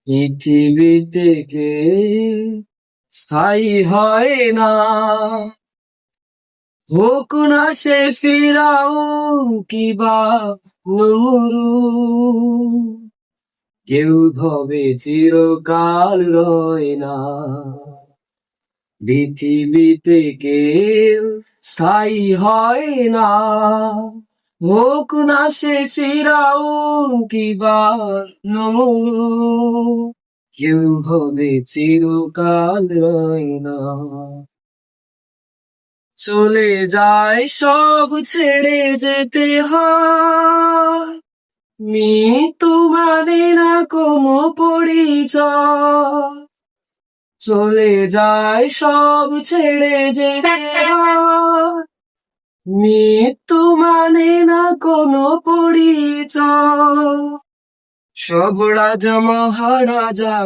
পৃথিবীতে কে স্থায়ী হয় না, হোক না সে ফিরাউন কিবা নমরুদ, কেউ ভবে চিরকাল রয় না। পৃথিবীতে কেউ স্থায়ী হয় না, হোক না সে ফিরাউন কিবা নমরুদ, কেউ ভবে চিরকাল রয় না। চলে যায় সব ছেড়ে যেতে হয়, মৃত্যু মানে না কোনো পরিচয়। চলে যায় সব ছেড়ে যেতে হয়, মৃত্যু মানে না কোনো পরিচয়। সব রাজা মহারাজা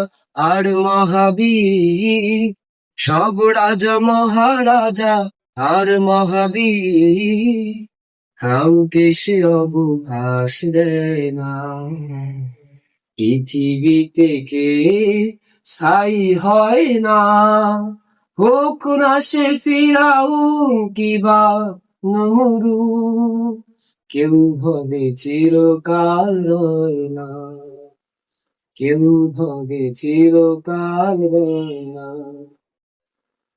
আর মহাবীর, সব রাজা মহারাজা আর মহাবীর, কাউকে সে অবকাশ দেয় না। পৃথিবীতে কে স্থায়ী হয় না, হোক না সে ফিরাউন কিবা নমরুদ, কেউ ভবে চিরকাল রয় না, কেউ ভবে চিরকাল রয় না।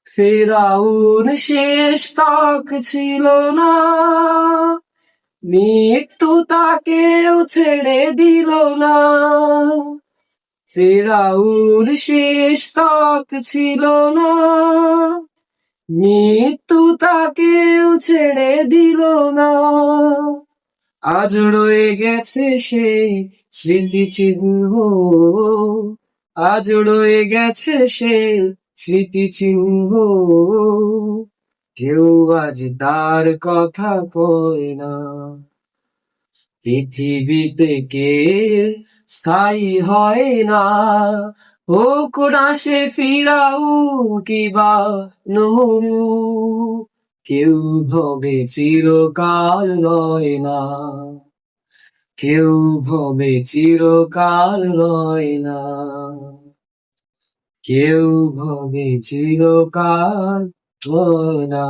ফিরাউন শেষ তাক ছিল না, মৃত্যু তাকেও ছেড়ে দিল না। ফিরাউন শেষ তাক ছিল না, মৃত্যু তাকেও ছেড়ে দিল না। আজ রয়ে গেছে সেই স্মৃতিচিহ্ন, আজ রয়ে গেছে সেই স্মৃতিচিহ্ন, কেউ আজ তার কথা কয় না। পৃথিবীতে কে স্থায়ী হয় না, হোক না সে ফিরাউন কিবা নমরুদ, কেউ ভবে চিরকাল রয় না, কেউ ভবে চিরকাল রয় না, কেউ ভবে চিরকাল রয় না।